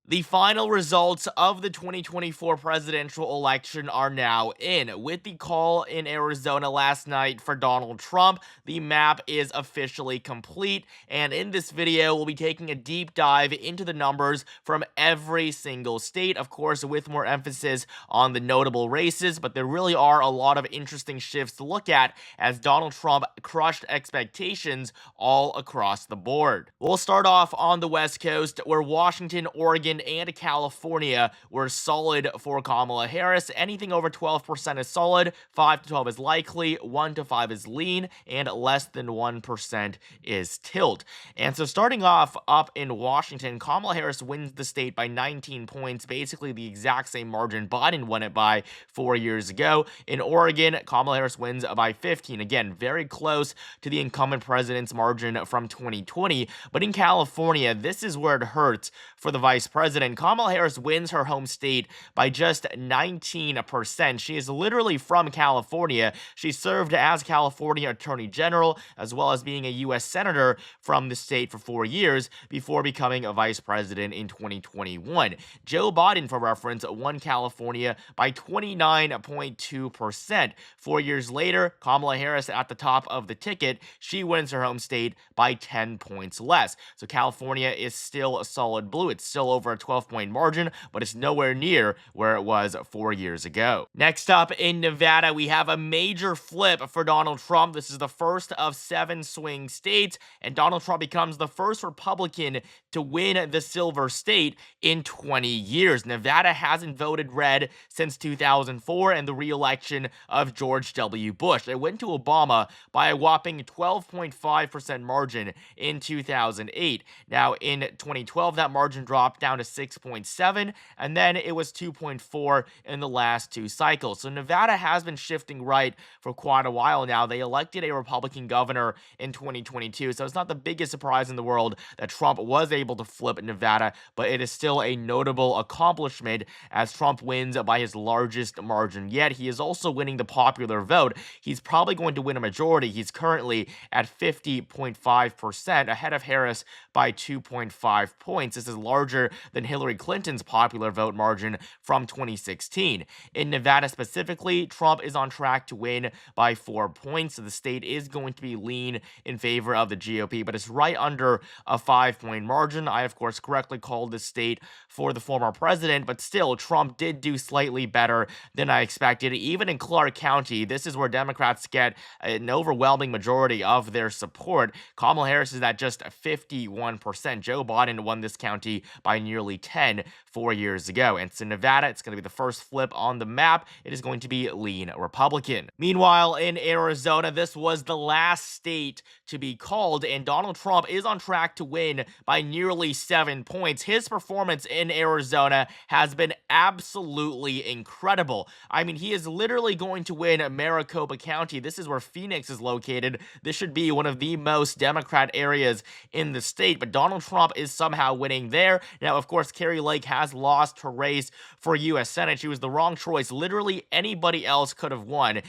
The final results of the 2024 presidential election are now in. With the call in Arizona last night for Donald Trump, the map is officially complete, and in this video, we'll be taking a deep dive into the numbers from every single state, of course, with more emphasis on the notable races, but there really are a lot of interesting shifts to look at as Donald Trump crushed expectations all across the board. We'll start off on the West Coast, where Washington, Oregon, and California were solid for Kamala Harris. Anything over 12% is solid, 5 to 12 is likely, 1 to 5 is lean, and less than 1% is tilt. And so starting off up in Washington, Kamala Harris wins the state by 19 points, basically the exact same margin Biden won it by 4 years ago. In Oregon, Kamala Harris wins by 15. Again, very close to the incumbent president's margin from 2020. But in California, this is where it hurts for the vice president. Kamala Harris wins her home state by just 19%. She is literally from California. She served as California Attorney General, as well as being a U.S. Senator from the state for 4 years before becoming a vice president in 2021. Joe Biden, for reference, won California by 29.2%. 4 years later, Kamala Harris at the top of the ticket. She wins her home state by 10 points less. So California is still a solid blue. It's still over a 12-point margin, but it's nowhere near where it was 4 years ago. Next up in Nevada, we have a major flip for Donald Trump. This is the first of 7 swing states, and Donald Trump becomes the first Republican to win the silver state in 20 years. Nevada hasn't voted red since 2004 and the re-election of George W. Bush. It went to Obama by a whopping 12.5% margin in 2008. Now, in 2012, that margin dropped down to 6.7, and then it was 2.4 in the last 2 cycles. So Nevada has been shifting right for quite a while now. They elected a Republican governor in 2022, so it's not the biggest surprise in the world that Trump was able to flip Nevada, but it is still a notable accomplishment as Trump wins by his largest margin yet. He is also winning the popular vote. He's probably going to win a majority. He's currently at 50.5%, ahead of Harris by 2.5 points. This is larger than Hillary Clinton's popular vote margin from 2016. In Nevada specifically, Trump is on track to win by 4 points, so the state is going to be lean in favor of the GOP, but it's right under a 5-point margin. I, of course, correctly called this state for the former president, but still, Trump did do slightly better than I expected. Even in Clark County, this is where Democrats get an overwhelming majority of their support. Kamala Harris is at just 51%. Joe Biden won this county by nearly 10 4 years ago. And so Nevada, it's going to be the first flip on the map. It is going to be lean Republican. Meanwhile, in Arizona, this was the last state to be called, and Donald Trump is on track to win by nearly 7 points. His performance in Arizona has been absolutely incredible. I mean, he is literally going to win Maricopa County. This is where Phoenix is located. This should be one of the most Democrat areas in the state, but Donald Trump is somehow winning there. Now, of course, Kari Lake has lost her race for U.S. Senate. She was the wrong choice. Literally anybody else could have won.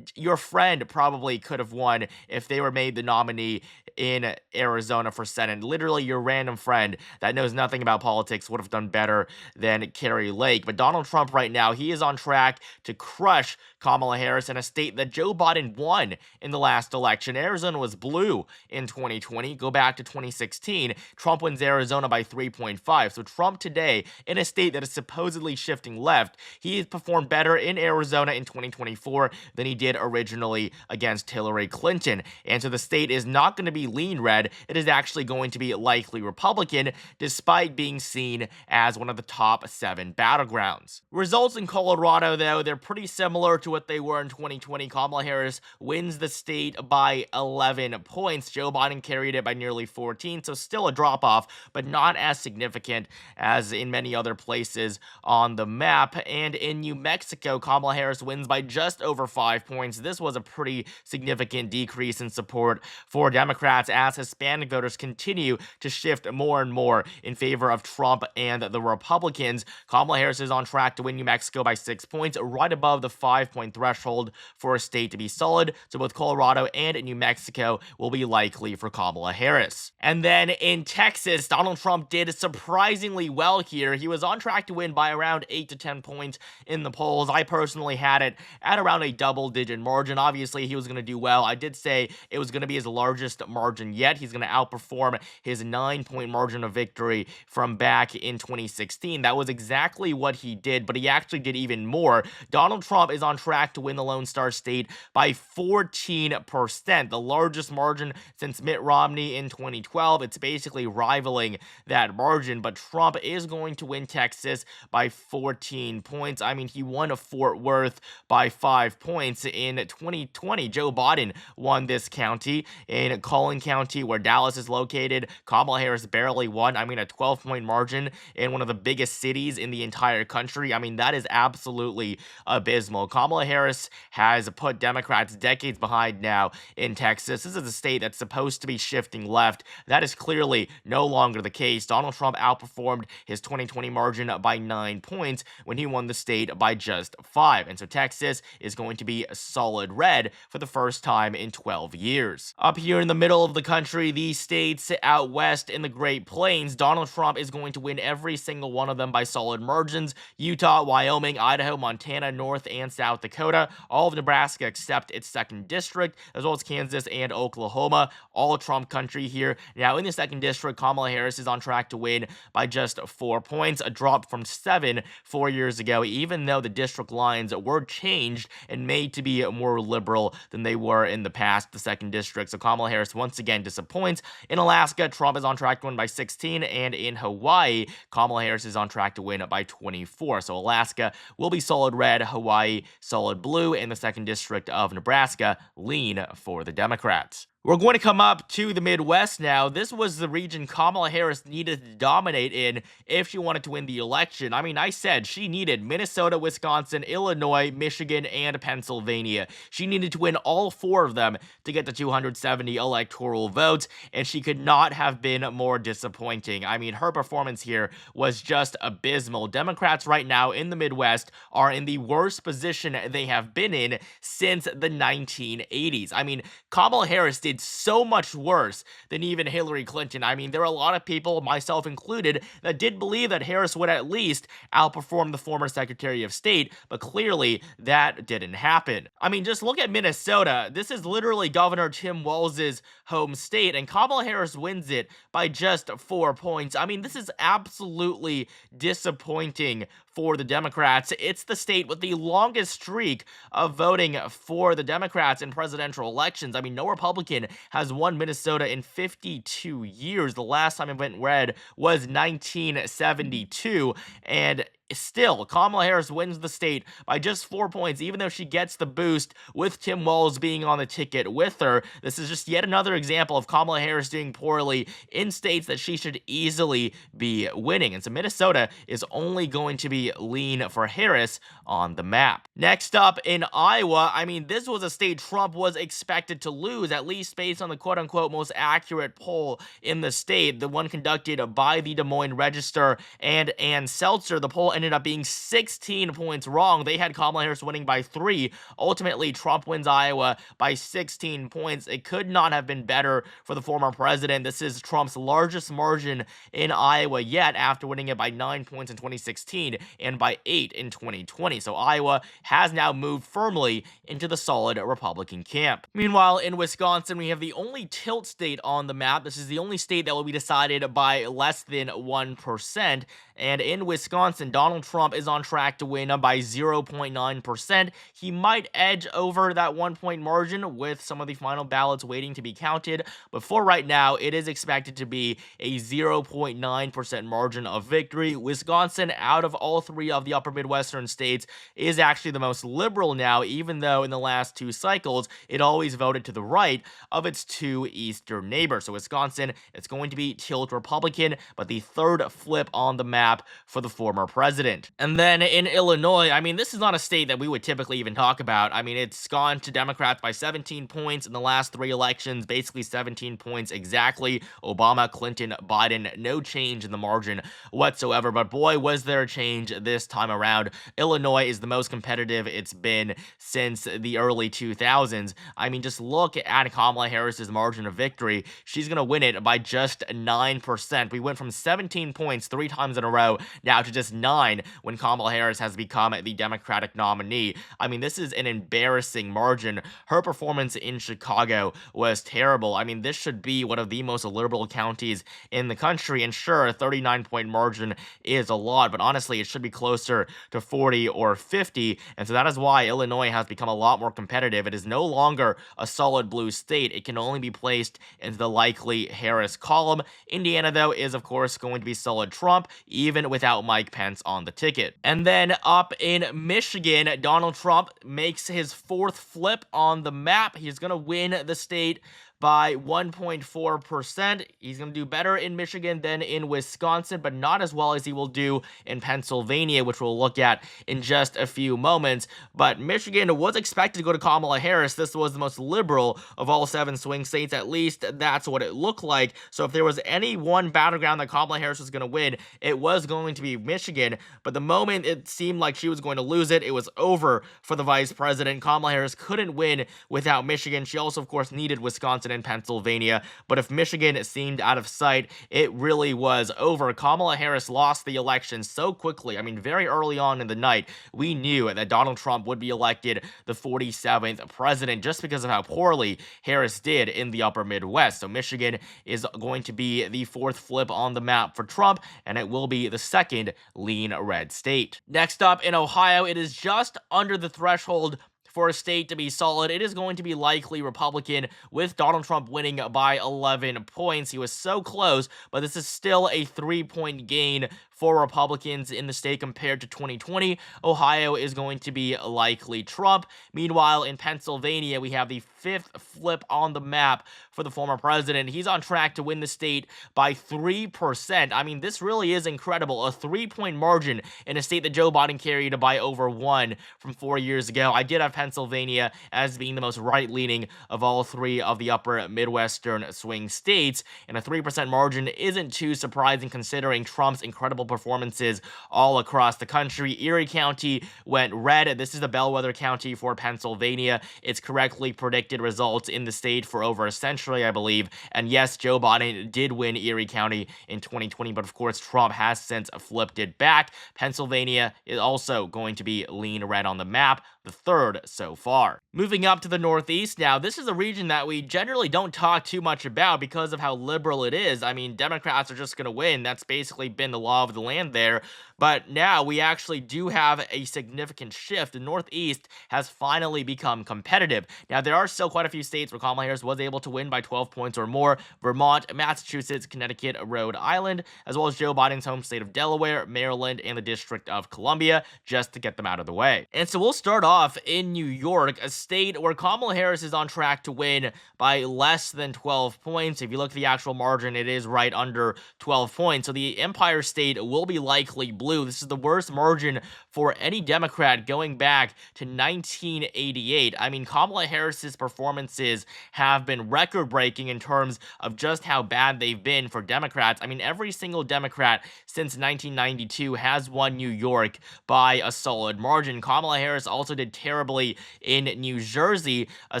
Your friend probably could have won if they were made the nominee in Arizona for Senate. Literally your random friend that knows nothing about politics would have done better than Kari Lake. But Donald Trump right now, he is on track to crush Kamala Harris in a state that Joe Biden won in the last election. Arizona was blue in 2020. Go back to 2016. Trump wins Arizona by 3.5. So Trump today, in a state that is supposedly shifting left, he has performed better in Arizona in 2024 than he did originally against Hillary Clinton. And so the state is not going to be lean red. It is actually going to be likely Republican, despite being seen as one of the top 7 battlegrounds. Results in Colorado, though, they're pretty similar to what they were in 2020. Kamala Harris wins the state by 11 points. Joe Biden carried it by nearly 14, so still a drop-off, but not as significant as in many other places on the map. And in New Mexico, Kamala Harris wins by just over 5 points. This was a pretty significant decrease in support for Democrats. Democrats as Hispanic voters continue to shift more and more in favor of Trump and the Republicans. Kamala Harris is on track to win New Mexico by 6 points, right above the 5-point threshold for a state to be solid. So both Colorado and New Mexico will be likely for Kamala Harris. And then in Texas, Donald Trump did surprisingly well here. He was on track to win by around 8 to 10 points in the polls. I personally had it at around a double-digit margin. Obviously, he was going to do well. I did say it was going to be his largest margin yet. He's going to outperform his 9-point margin of victory from back in 2016. That was exactly what he did, but he actually did even more. Donald Trump is on track to win the Lone Star State by 14%, the largest margin since Mitt Romney in 2012. It's basically rivaling that margin, but Trump is going to win Texas by 14 points. I mean, he won Fort Worth by 5 points in 2020. Joe Biden won this county. In Collin County, where Dallas is located, Kamala Harris barely won. I mean, a 12-point margin in one of the biggest cities in the entire country. I mean, that is absolutely abysmal. Kamala Harris has put Democrats decades behind now in Texas. This is a state that's supposed to be shifting left. That is clearly no longer the case. Donald Trump outperformed his 2020 margin by 9 points when he won the state by just 5. And so Texas is going to be solid red for the first time in 12 years. Up here in the middle of the country, these states out west in the Great Plains, Donald Trump is going to win every single one of them by solid margins. Utah, Wyoming, Idaho, Montana, North and South Dakota, all of Nebraska except its 2nd district, as well as Kansas and Oklahoma, all Trump country here. Now in the 2nd district, Kamala Harris is on track to win by just 4 points, a drop from 7 4 years ago, even though the district lines were changed and made to be more liberal than they were in the past, the 2nd district. So Kamala Harris once again disappoints. In Alaska, Trump is on track to win by 16, and in Hawaii, Kamala Harris is on track to win by 24. So Alaska will be solid red, Hawaii solid blue, and the 2nd district of Nebraska lean for the Democrats. We're going to come up to the Midwest now. This was the region Kamala Harris needed to dominate in if she wanted to win the election. I mean, I said she needed Minnesota, Wisconsin, Illinois, Michigan, and Pennsylvania. She needed to win all 4 of them to get the 270 electoral votes, and she could not have been more disappointing. I mean, her performance here was just abysmal. Democrats right now in the Midwest are in the worst position they have been in since the 1980s. I mean, Kamala Harris did so much worse than even Hillary Clinton. I mean, there are a lot of people, myself included, that did believe that Harris would at least outperform the former Secretary of State, but clearly that didn't happen. I mean, just look at Minnesota. This is literally Governor Tim Walz's home state, and Kamala Harris wins it by just 4 points. I mean, this is absolutely disappointing for the Democrats. It's the state with the longest streak of voting for the Democrats in presidential elections. I mean, no Republican has won Minnesota in 52 years. The last time it went red was 1972, and still, Kamala Harris wins the state by just 4 points, even though she gets the boost with Tim Walz being on the ticket with her. This is just yet another example of Kamala Harris doing poorly in states that she should easily be winning. And so Minnesota is only going to be lean for Harris on the map. Next up in Iowa, I mean, this was a state Trump was expected to lose, at least based on the quote-unquote most accurate poll in the state, the one conducted by the Des Moines Register and Ann Seltzer. The poll ended up being 16 points wrong. They had Kamala Harris winning by 3. Ultimately, Trump wins Iowa by 16 points. It could not have been better for the former president. This is Trump's largest margin in Iowa yet, after winning it by 9 points in 2016 and by 8 in 2020. So Iowa has now moved firmly into the solid Republican camp. Meanwhile, in Wisconsin, we have the only tilt state on the map. This is the only state that will be decided by less than 1%. And in Wisconsin, Donald Trump is on track to win by 0.9%. He might edge over that 1-point margin with some of the final ballots waiting to be counted, but for right now, it is expected to be a 0.9% margin of victory. Wisconsin, out of all 3 of the upper Midwestern states, is actually the most liberal now, even though in the last 2 cycles, it always voted to the right of its 2 eastern neighbors. So Wisconsin, it's going to be tilt Republican, but the third flip on the map for the former president. president. And then in Illinois, I mean, this is not a state that we would typically even talk about. I mean, it's gone to Democrats by 17 points in the last 3 elections, basically 17 points exactly. Obama, Clinton, Biden, no change in the margin whatsoever. But boy, was there a change this time around. Illinois is the most competitive it's been since the early 2000s. I mean, just look at Kamala Harris's margin of victory. She's going to win it by just 9%. We went from 17 points 3 times in a row now to just 9 when Kamala Harris has become the Democratic nominee. I mean, this is an embarrassing margin. Her performance in Chicago was terrible. I mean, this should be one of the most liberal counties in the country, and sure, a 39-point margin is a lot, but honestly, it should be closer to 40 or 50, and so that is why Illinois has become a lot more competitive. It is no longer a solid blue state. It can only be placed into the likely Harris column. Indiana, though, is of course going to be solid Trump, even without Mike Pence on the ticket. And then up in Michigan, Donald Trump makes his 4th flip on the map. He's going to win the state by 1.4%. He's going to do better in Michigan than in Wisconsin, but not as well as he will do in Pennsylvania, which we'll look at in just a few moments. But Michigan was expected to go to Kamala Harris. This was the most liberal of all 7 swing states. At least that's what it looked like. So if there was any one battleground that Kamala Harris was going to win, it was going to be Michigan. But the moment it seemed like she was going to lose it, it was over for the vice president. Kamala Harris couldn't win without Michigan. She also, of course, needed Wisconsin and Pennsylvania, but if Michigan seemed out of sight, it really was over. Kamala Harris lost the election so quickly. I mean, very early on in the night, we knew that Donald Trump would be elected the 47th president just because of how poorly Harris did in the upper Midwest. So Michigan is going to be the 4th flip on the map for Trump, and it will be the 2nd lean red state. Next up in Ohio, it is just under the threshold for a state to be solid. It is going to be likely Republican, with Donald Trump winning by 11 points. He was so close, but this is still a 3-point gain for Republicans in the state compared to 2020. Ohio is going to be likely Trump. Meanwhile, in Pennsylvania, we have the 5th flip on the map for the former president. He's on track to win the state by 3%. I mean, this really is incredible. A 3-point margin in a state that Joe Biden carried by over 1 from 4 years ago. I did have Pennsylvania as being the most right-leaning of all 3 of the upper Midwestern swing states, and a 3% margin isn't too surprising considering Trump's incredible performances all across the country. Erie County went red. This is the bellwether county for Pennsylvania. It's correctly predicted results in the state for over a century, I believe. And yes, Joe Biden did win Erie County in 2020, but of course, Trump has since flipped it back. Pennsylvania is also going to be lean red on the map, the 3rd so far. Moving up to the Northeast now, this is a region that we generally don't talk too much about because of how liberal it is. I mean, Democrats are just going to win. That's basically been the law of the land there. But now we actually do have a significant shift. The Northeast has finally become competitive. Now, there are still quite a few states where Kamala Harris was able to win by 12 points or more. Vermont, Massachusetts, Connecticut, Rhode Island, as well as Joe Biden's home state of Delaware, Maryland, and the District of Columbia, just to get them out of the way. And so we'll start off in New York, a state where Kamala Harris is on track to win by less than 12 points. If you look at the actual margin, it is right under 12 points. So the Empire State will be likely blue. This is the worst margin for any Democrat going back to 1988. I mean, Kamala Harris's performances have been record-breaking in terms of just how bad they've been for Democrats. I mean, every single Democrat since 1992 has won New York by a solid margin. Kamala Harris also did terribly in New Jersey, a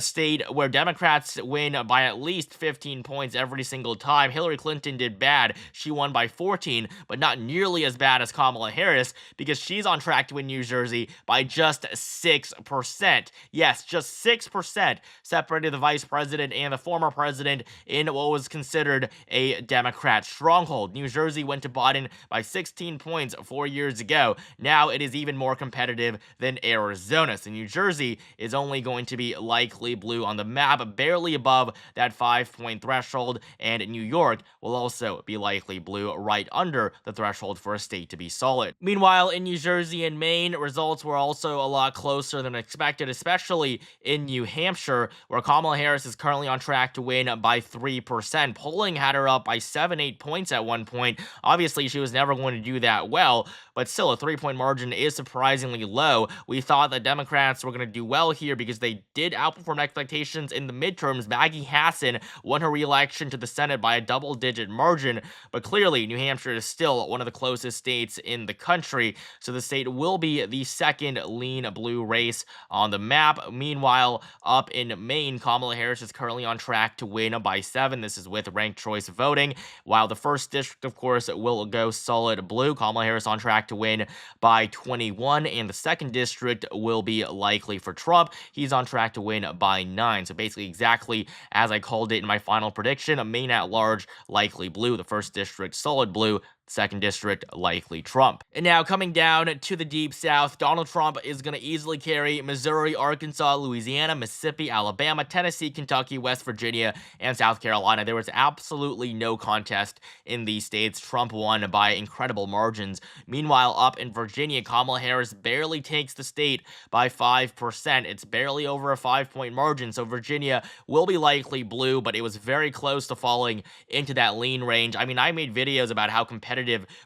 state where Democrats win by at least 15 points every single time. Hillary Clinton did bad. She won by 14, but not nearly as bad as Kamala Harris, because she's on track to win New Jersey by just 6%. Yes, just 6% separated the vice president and the former president in what was considered a Democrat stronghold. New Jersey went to Biden by 16 points 4 years ago. Now it is even more competitive than Arizona. West. And New Jersey is only going to be likely blue on the map, barely above that 5-point threshold, and New York will also be likely blue, right under the threshold for a state to be solid. Meanwhile, in New Jersey and Maine, results were also a lot closer than expected, especially in New Hampshire, where Kamala Harris is currently on track to win by 3%. Polling had her up by 7-8 points at one point. Obviously, she was never going to do that well, but still, a 3-point margin is surprisingly low. We thought that Democrats were going to do well here because they did outperform expectations in the midterms. Maggie Hassan won her re-election to the Senate by a double-digit margin, but clearly, New Hampshire is still one of the closest states in the country, so the state will be the second lean blue race on the map. Meanwhile, up in Maine, Kamala Harris is currently on track to win by 7. This is with ranked choice voting, while the first district, of course, will go solid blue. Kamala Harris on track to win by 21, and the second district will be likely for Trump. He's on track to win by 9. So basically exactly as I called it in my final prediction, Maine at large likely blue, the first district solid blue, second district likely Trump. And now coming down to the deep south, Donald Trump is going to easily carry Missouri, Arkansas, Louisiana, Mississippi, Alabama, Tennessee, Kentucky, West Virginia, and South Carolina. There was absolutely no contest in these states. Trump won by incredible margins. Meanwhile, up in Virginia, Kamala Harris barely takes the state by 5%. It's barely over a 5-point margin, so Virginia will be likely blue, but it was very close to falling into that lean range. I mean, I made videos about how competitive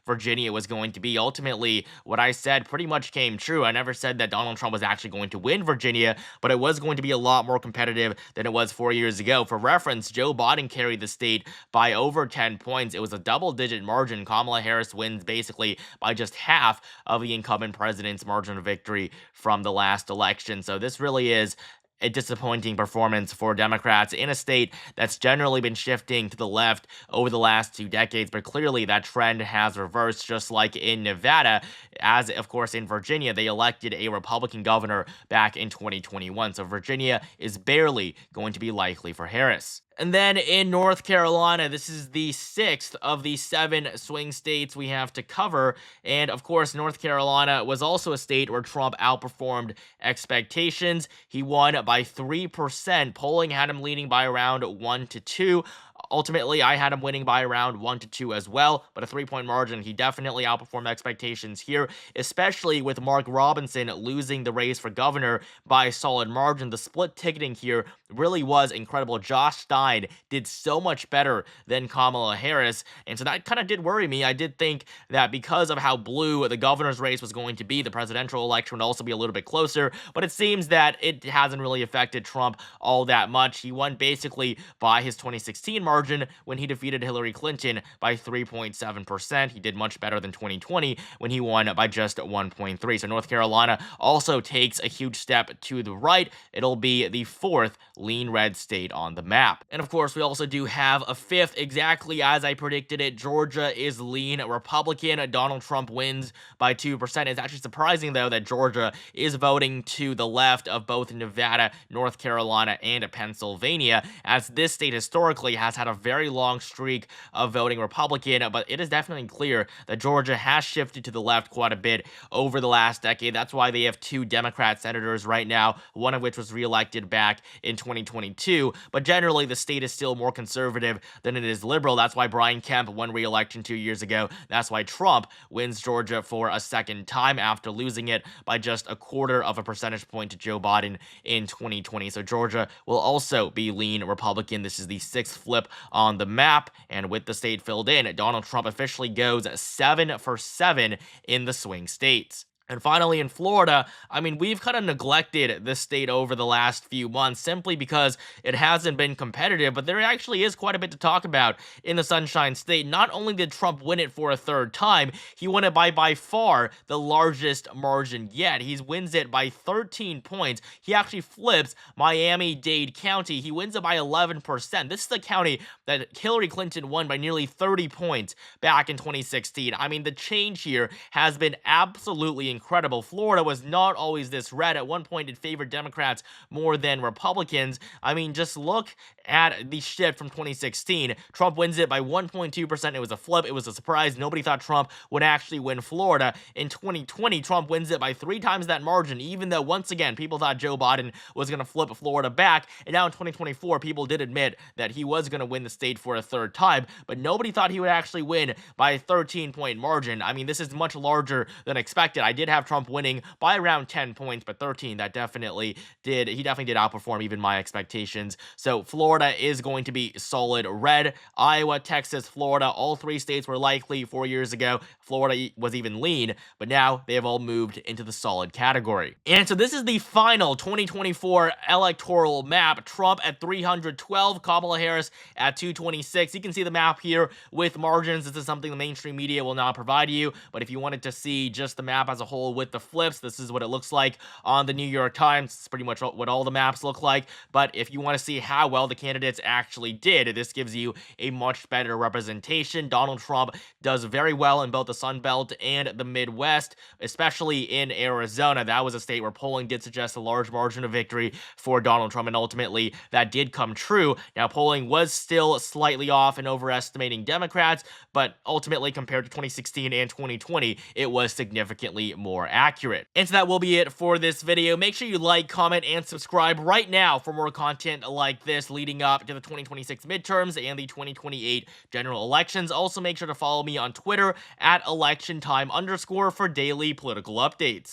Virginia was going to be. Ultimately, what I said pretty much came true. I never said that Donald Trump was actually going to win Virginia, but it was going to be a lot more competitive than it was 4 years ago. For reference, Joe Biden carried the state by over 10 points. It was a double-digit margin. Kamala Harris wins basically by just half of the incumbent president's margin of victory from the last election. So this really is a disappointing performance for Democrats in a state that's generally been shifting to the left over the last 2 decades, but clearly that trend has reversed, just like in Nevada, as of course in Virginia, they elected a Republican governor back in 2021, so Virginia is barely going to be likely for Harris. And then in North Carolina, this is the 6th of the 7 swing states we have to cover. And of course, North Carolina was also a state where Trump outperformed expectations. He won by 3%. Polling had him leading by around 1-2. Ultimately, I had him winning by around 1-2 as well, but a 3-point margin. He definitely outperformed expectations here, especially with Mark Robinson losing the race for governor by a solid margin. The split ticketing here really was incredible. Josh Stein did so much better than Kamala Harris, and so that kind of did worry me. I did think that because of how blue the governor's race was going to be, the presidential election would also be a little bit closer, but it seems that it hasn't really affected Trump all that much. He won basically by his 2016 margin when he defeated Hillary Clinton by 3.7%. He did much better than 2020 when he won by just 1.3. So North Carolina also takes a huge step to the right. It'll be the 4th lean red state on the map. And of course, we also do have a 5th, exactly as I predicted it. Georgia is lean Republican. Donald Trump wins by 2%. It's actually surprising, though, that Georgia is voting to the left of both Nevada, North Carolina, and Pennsylvania, as this state historically has had a very long streak of voting Republican, but it is definitely clear that Georgia has shifted to the left quite a bit over the last decade. That's why they have 2 Democrat senators right now, one of which was reelected back in 2022, but generally the state is still more conservative than it is liberal. That's why Brian Kemp won re-election 2 years ago. That's why Trump wins Georgia for a second time after losing it by just a quarter of a percentage point to Joe Biden in 2020. So Georgia will also be lean Republican. This is the 6th flip on the map, and with the state filled in, Donald Trump officially goes 7 for 7 in the swing states. And finally, in Florida, I mean, we've kind of neglected this state over the last few months simply because it hasn't been competitive, but there actually is quite a bit to talk about in the Sunshine State. Not only did Trump win it for a 3rd time, he won it by far the largest margin yet. He wins it by 13 points. He actually flips Miami-Dade County. He wins it by 11%. This is the county that Hillary Clinton won by nearly 30 points back in 2016. I mean, the change here has been absolutely incredible. incredible. Florida was not always this red. At one point, it favored Democrats more than Republicans. I mean, just look at the shift from 2016. Trump wins it by 1.2%. It was a flip. It was a surprise. Nobody thought Trump would actually win Florida. In 2020, Trump wins it by 3 times that margin, even though, once again, people thought Joe Biden was going to flip Florida back. And now in 2024, people did admit that he was going to win the state for a third time, but nobody thought he would actually win by a 13-point margin. I mean, this is much larger than expected. I did have Trump winning by around 10 points, but 13, he definitely did outperform even my expectations. So Florida is going to be solid red. Iowa, Texas, Florida, all 3 states were likely 4 years ago. Florida was even lean, but now they have all moved into the solid category. And so this is the final 2024 electoral map. Trump at 312, Kamala Harris at 226. You can see the map here with margins. This is something the mainstream media will not provide you, but if you wanted to see just the map as a whole with the flips, this is what it looks like on the New York Times. It's pretty much what all the maps look like, but if you want to see how well the candidates actually did, this gives you a much better representation. Donald Trump does very well in both the Sun Belt and the Midwest, especially in Arizona. That was a state where polling did suggest a large margin of victory for Donald Trump, and ultimately that did come true. Now, polling was still slightly off and overestimating Democrats, but ultimately, compared to 2016 and 2020, it was significantly more accurate. And so that will be it for this video. Make sure you like, comment, and subscribe right now for more content like this leading up to the 2026 midterms and the 2028 general elections. Also, make sure to follow me on Twitter at @electiontime_ for daily political updates.